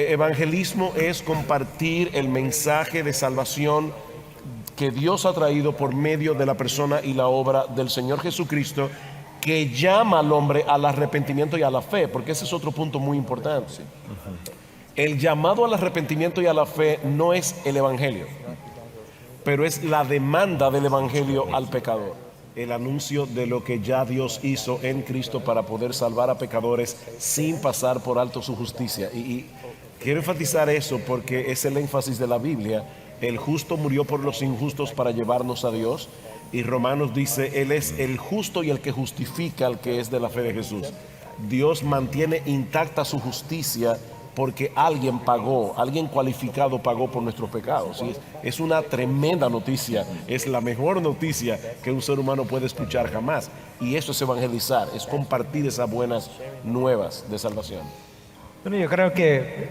Evangelismo es compartir el mensaje de salvación que Dios ha traído por medio de la persona y la obra del Señor Jesucristo, que llama al hombre al arrepentimiento y a la fe, porque ese es otro punto muy importante. El llamado al arrepentimiento y a la fe no es el Evangelio, pero es la demanda del Evangelio al pecador, el anuncio de lo que ya Dios hizo en Cristo para poder salvar a pecadores sin pasar por alto su justicia. Y quiero enfatizar eso porque es el énfasis de la Biblia. El justo murió por los injustos para llevarnos a Dios, y Romanos dice, Él es el justo y el que justifica al que es de la fe de Jesús. Dios mantiene intacta su justicia porque alguien pagó, alguien cualificado pagó por nuestros pecados. ¿Sí? Es una tremenda noticia, es la mejor noticia que un ser humano puede escuchar jamás. Y eso es evangelizar, es compartir esas buenas nuevas de salvación. Bueno, yo creo que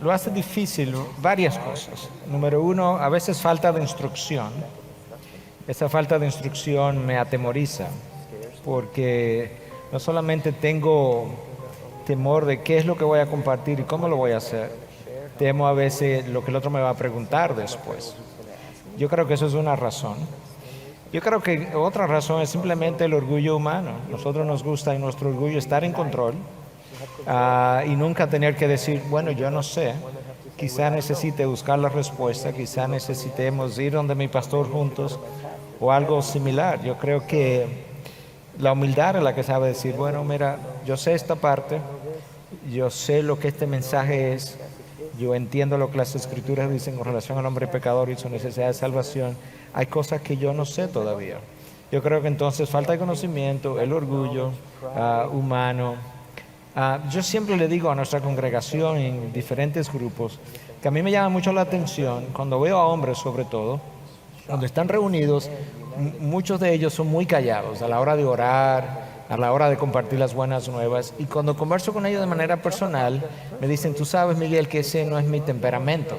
lo hace difícil varias cosas. Número uno, a veces falta de instrucción. Esa falta de instrucción me atemoriza, porque no solamente tengo temor de qué es lo que voy a compartir y cómo lo voy a hacer, temo a veces lo que el otro me va a preguntar después. Yo creo que eso es una razón. Yo creo que otra razón es simplemente el orgullo humano. Nosotros nos gusta en nuestro orgullo estar en control y nunca tener que decir, bueno, yo no sé. Quizá necesite buscar la respuesta, quizá necesitemos ir donde mi pastor juntos o algo similar. Yo creo que la humildad es la que sabe decir, bueno, mira, yo sé esta parte, yo sé lo que este mensaje es, yo entiendo lo que las Escrituras dicen con relación al hombre pecador y su necesidad de salvación. Hay cosas que yo no sé todavía. Yo creo que entonces falta de conocimiento, el orgullo humano. Yo siempre le digo a nuestra congregación en diferentes grupos que a mí me llama mucho la atención cuando veo a hombres, sobre todo, cuando están reunidos, muchos de ellos son muy callados a la hora de orar, a la hora de compartir las buenas nuevas, y cuando converso con ellos de manera personal me dicen, tú sabes, Miguel, que ese no es mi temperamento.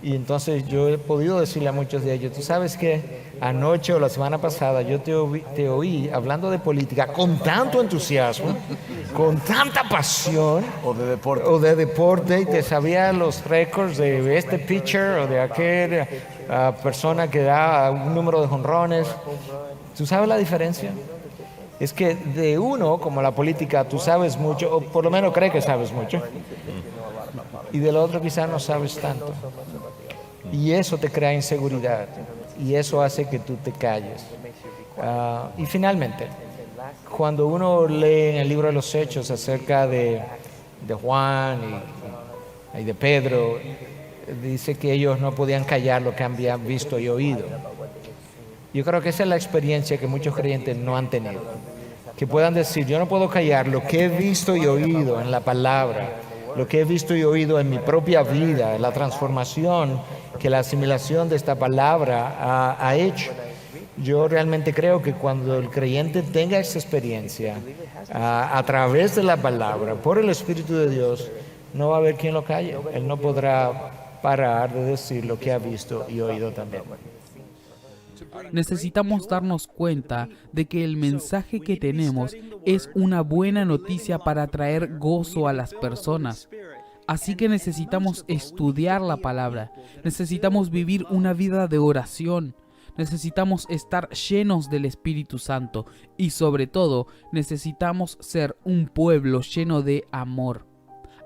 Y entonces yo he podido decirle a muchos de ellos, tú sabes que anoche o la semana pasada yo te oí hablando de política con tanto entusiasmo, con tanta pasión, o de deporte, y te sabía los récords de este pitcher o de aquella persona que da un número de jonrones. ¿Tú sabes la diferencia? Es que de uno, como la política, tú sabes mucho, o por lo menos crees que sabes mucho, y del otro quizás no sabes tanto. Y eso te crea inseguridad, y eso hace que tú te calles. Y finalmente, cuando uno lee en el libro de los Hechos acerca de Juan y de Pedro, dice que ellos no podían callar lo que habían visto y oído. Yo creo que esa es la experiencia que muchos creyentes no han tenido. Que puedan decir, yo no puedo callar lo que he visto y oído en la palabra, lo que he visto y oído en mi propia vida, la transformación que la asimilación de esta palabra ha hecho. Yo realmente creo que cuando el creyente tenga esa experiencia a través de la palabra, por el Espíritu de Dios, no va a haber quien lo calle. Él no podrá parar de decir lo que ha visto y oído también. Necesitamos darnos cuenta de que el mensaje que tenemos es una buena noticia para traer gozo a las personas. Así que necesitamos estudiar la palabra, necesitamos vivir una vida de oración, necesitamos estar llenos del Espíritu Santo y sobre todo necesitamos ser un pueblo lleno de amor.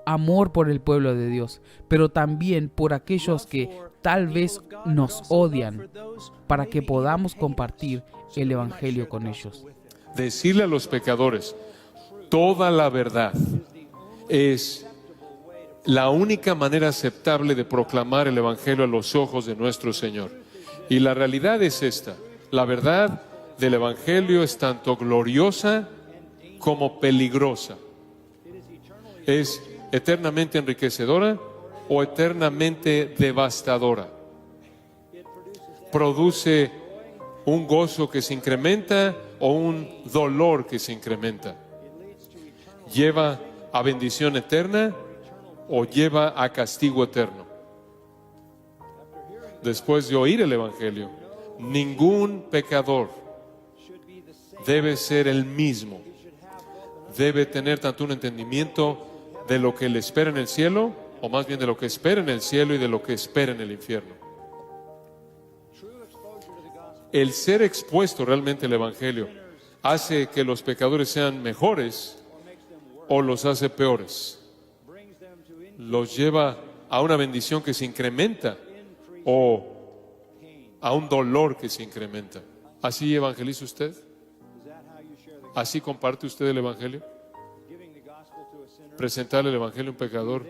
Amor por el pueblo de Dios, pero también por aquellos que tal vez nos odian, para que podamos compartir el Evangelio con ellos. Decirle a los pecadores toda la verdad es la única manera aceptable de proclamar el Evangelio a los ojos de nuestro Señor. Y la realidad es esta: la verdad del Evangelio es tanto gloriosa como peligrosa. Es eternamente enriquecedora o eternamente devastadora. Produce un gozo que se incrementa o un dolor que se incrementa. Lleva a bendición eterna o lleva a castigo eterno. Después de oír el Evangelio, ningún pecador debe ser el mismo. Debe tener tanto un entendimiento de lo que le espera en el cielo o más bien de lo que espera en el cielo y de lo que espera en el infierno. El ser expuesto realmente al Evangelio hace que los pecadores sean mejores o los hace peores. Los lleva a una bendición que se incrementa o a un dolor que se incrementa. ¿Así evangeliza usted? ¿Así comparte usted el Evangelio? Presentarle el Evangelio a un pecador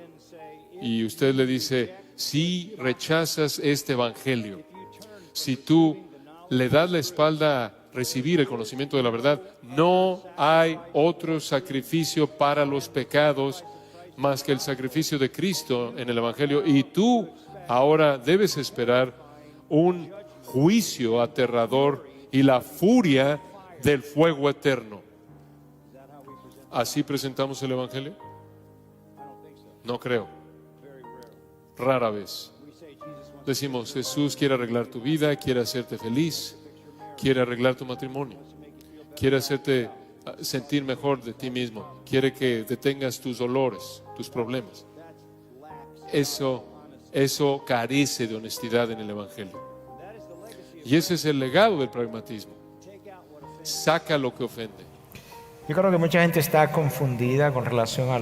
y usted le dice, si rechazas este Evangelio, si tú le das la espalda a recibir el conocimiento de la verdad, no hay otro sacrificio para los pecados más que el sacrificio de Cristo en el Evangelio, y tú ahora debes esperar un juicio aterrador y la furia del fuego eterno. ¿Así presentamos el Evangelio? No creo. Rara vez. Decimos, Jesús quiere arreglar tu vida, quiere hacerte feliz, quiere arreglar tu matrimonio, quiere hacerte sentir mejor de ti mismo, quiere que detengas tus dolores, tus problemas. Eso carece de honestidad en el Evangelio. Y ese es el legado del pragmatismo. Saca lo que ofende. Yo creo que mucha gente está confundida con relación a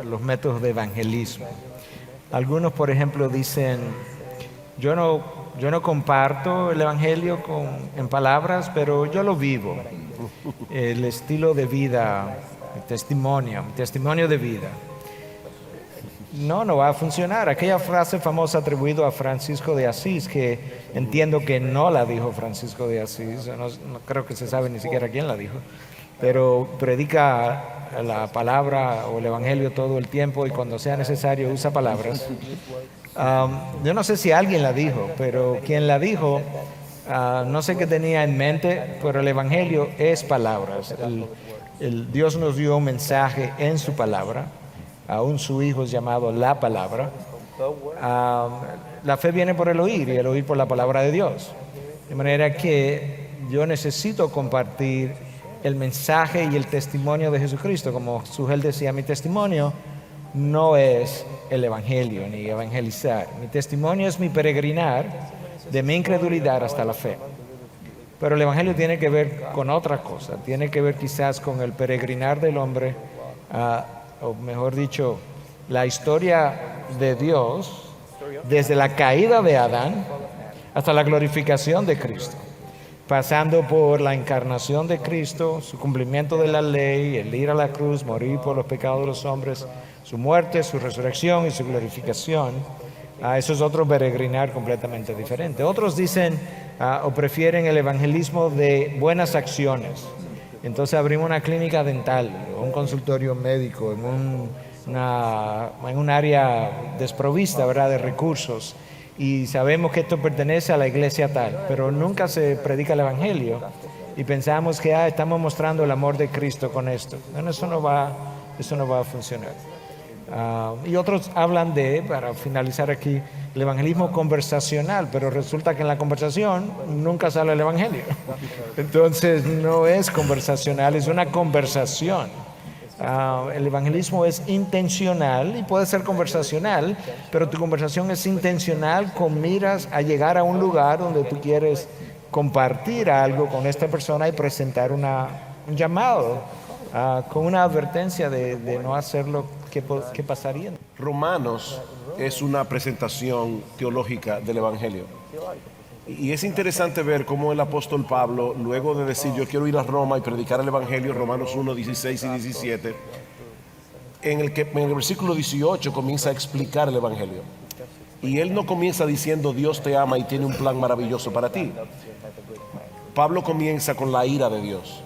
los métodos de evangelismo. Algunos, por ejemplo, dicen, yo no comparto el Evangelio en palabras, pero yo lo vivo. El estilo de vida, mi testimonio de vida. No va a funcionar. Aquella frase famosa atribuida a Francisco de Asís, que entiendo que no la dijo Francisco de Asís, no creo que se sabe ni siquiera quién la dijo, pero predica la palabra o el Evangelio todo el tiempo y cuando sea necesario usa palabras. Yo no sé si alguien la dijo, pero quien la dijo, no sé qué tenía en mente, pero el Evangelio es palabras. Dios nos dio un mensaje en su palabra. Aún su Hijo es llamado la palabra. La fe viene por el oír y el oír por la palabra de Dios. De manera que yo necesito compartir el mensaje y el testimonio de Jesucristo. Como Sugel decía, mi testimonio no es el Evangelio ni evangelizar. Mi testimonio es mi peregrinar de mi incredulidad hasta la fe. Pero el Evangelio tiene que ver con otra cosa. Tiene que ver quizás con el peregrinar del hombre, o mejor dicho, la historia de Dios desde la caída de Adán hasta la glorificación de Cristo, pasando por la encarnación de Cristo, su cumplimiento de la ley, el ir a la cruz, morir por los pecados de los hombres, su muerte, su resurrección y su glorificación. Eso es otro peregrinar completamente diferente. Otros dicen o prefieren el evangelismo de buenas acciones. Entonces abrimos una clínica dental, un consultorio médico en un área desprovista, ¿verdad?, de recursos, y sabemos que esto pertenece a la iglesia tal, pero nunca se predica el evangelio y pensamos que estamos mostrando el amor de Cristo con esto. Bueno, eso no va a funcionar. Y otros hablan para finalizar aquí, el evangelismo conversacional, pero resulta que en la conversación nunca sale el evangelio. Entonces no es conversacional, es una conversación. El evangelismo es intencional y puede ser conversacional, pero tu conversación es intencional con miras a llegar a un lugar donde tú quieres compartir algo con esta persona y presentar un llamado con una advertencia de no hacerlo. ¿Qué pasaría? Romanos es una presentación teológica del Evangelio. Y es interesante ver cómo el apóstol Pablo, luego de decir yo quiero ir a Roma y predicar el Evangelio, Romanos 1, 16 y 17, en el versículo 18 comienza a explicar el Evangelio. Y él no comienza diciendo Dios te ama y tiene un plan maravilloso para ti. Pablo comienza con la ira de Dios.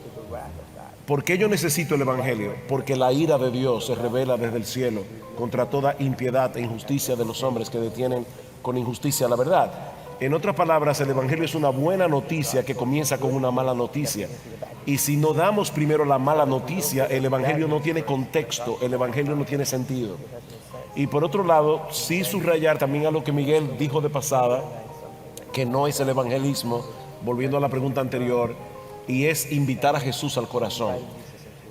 ¿Por qué yo necesito el Evangelio? Porque la ira de Dios se revela desde el cielo contra toda impiedad e injusticia de los hombres que detienen con injusticia la verdad. En otras palabras, el Evangelio es una buena noticia que comienza con una mala noticia. Y si no damos primero la mala noticia, el Evangelio no tiene contexto, el Evangelio no tiene sentido. Y por otro lado, sí subrayar también a lo que Miguel dijo de pasada, que no es el evangelismo, volviendo a la pregunta anterior, y es invitar a Jesús al corazón.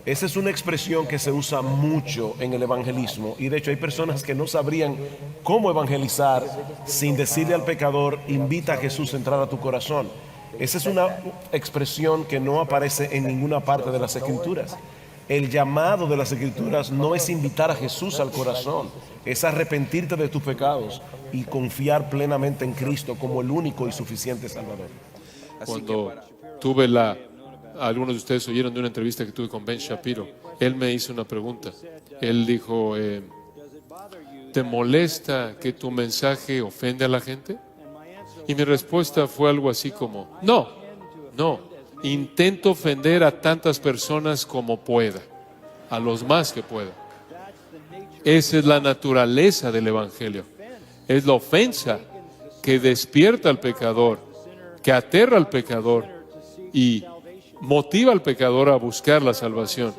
Esa es una expresión que se usa mucho en el evangelismo y de hecho hay personas que no sabrían cómo evangelizar sin decirle al pecador, invita a Jesús a entrar a tu corazón. Esa es una expresión que no aparece en ninguna parte de las Escrituras. El llamado de las Escrituras no es invitar a Jesús al corazón, es arrepentirte de tus pecados y confiar plenamente en Cristo como el único y suficiente Salvador. Cuando algunos de ustedes oyeron de una entrevista que tuve con Ben Shapiro, él me hizo una pregunta. Él dijo, ¿te molesta que tu mensaje ofende a la gente? Y mi respuesta fue algo así como, no, intento ofender a tantas personas como pueda, a los más que pueda. Esa es la naturaleza del Evangelio. Es la ofensa que despierta al pecador, que aterra al pecador y motiva al pecador a buscar la salvación.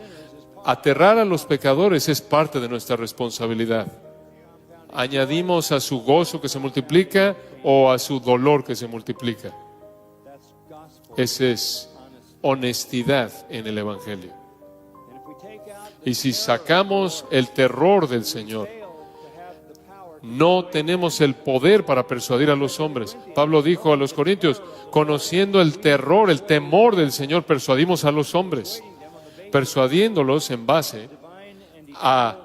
Aterrar a los pecadores es parte de nuestra responsabilidad. ¿Añadimos a su gozo que se multiplica o a su dolor que se multiplica? Esa es honestidad en el Evangelio. Y si sacamos el terror del Señor, no tenemos el poder para persuadir a los hombres. Pablo dijo a los Corintios, conociendo el terror, el temor del Señor, persuadimos a los hombres, persuadiéndolos en base a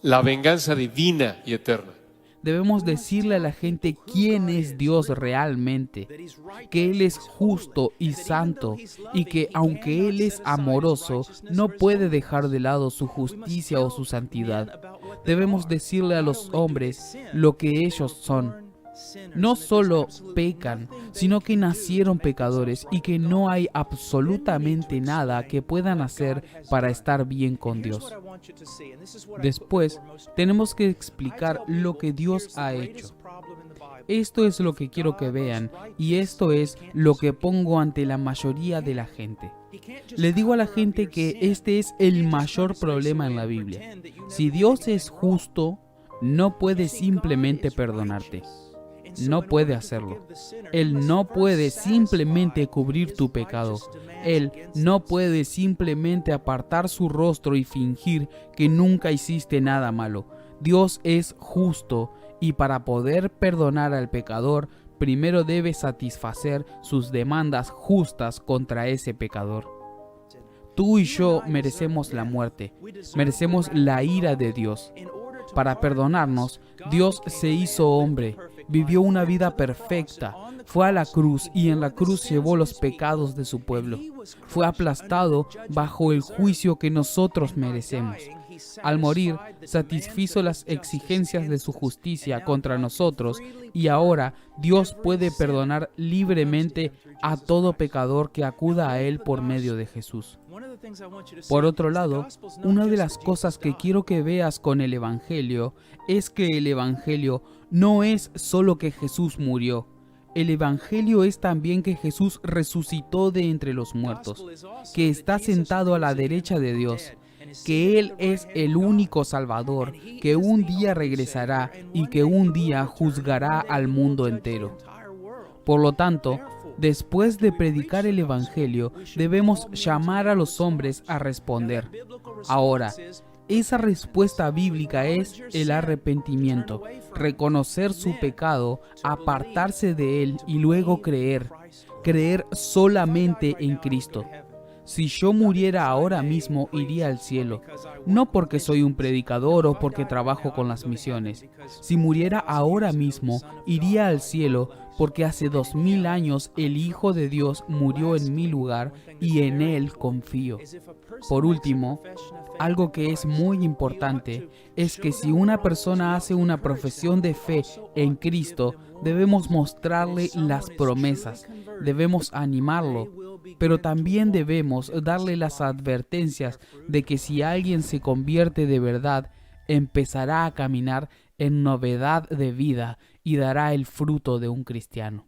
la venganza divina y eterna. Debemos decirle a la gente quién es Dios realmente, que Él es justo y santo y que aunque Él es amoroso, no puede dejar de lado su justicia o su santidad. Debemos decirle a los hombres lo que ellos son. No solo pecan, sino que nacieron pecadores y que no hay absolutamente nada que puedan hacer para estar bien con Dios. Después, tenemos que explicar lo que Dios ha hecho. Esto es lo que quiero que vean y esto es lo que pongo ante la mayoría de la gente. Le digo a la gente que este es el mayor problema en la Biblia. Si Dios es justo, no puede simplemente perdonarte. No puede hacerlo. Él no puede simplemente cubrir tu pecado. Él no puede simplemente apartar su rostro y fingir que nunca hiciste nada malo. Dios es justo y para poder perdonar al pecador, primero debe satisfacer sus demandas justas contra ese pecador. Tú y yo merecemos la muerte, merecemos la ira de Dios. Para perdonarnos, Dios se hizo hombre, vivió una vida perfecta, fue a la cruz y en la cruz llevó los pecados de su pueblo. Fue aplastado bajo el juicio que nosotros merecemos. Al morir, satisfizo las exigencias de su justicia contra nosotros y ahora Dios puede perdonar libremente a todo pecador que acuda a Él por medio de Jesús. Por otro lado, una de las cosas que quiero que veas con el Evangelio es que el Evangelio no es solo que Jesús murió. El Evangelio es también que Jesús resucitó de entre los muertos, que está sentado a la derecha de Dios, que Él es el único Salvador, que un día regresará y que un día juzgará al mundo entero. Por lo tanto, después de predicar el Evangelio, debemos llamar a los hombres a responder. Ahora, esa respuesta bíblica es el arrepentimiento, reconocer su pecado, apartarse de él y luego creer solamente en Cristo. Si yo muriera ahora mismo, iría al cielo, no porque soy un predicador o porque trabajo con las misiones. Si muriera ahora mismo, iría al cielo porque hace 2000 años el Hijo de Dios murió en mi lugar y en Él confío. Por último, algo que es muy importante es que si una persona hace una profesión de fe en Cristo, debemos mostrarle las promesas, debemos animarlo, pero también debemos darle las advertencias de que si alguien se convierte de verdad, empezará a caminar en novedad de vida y dará el fruto de un cristiano.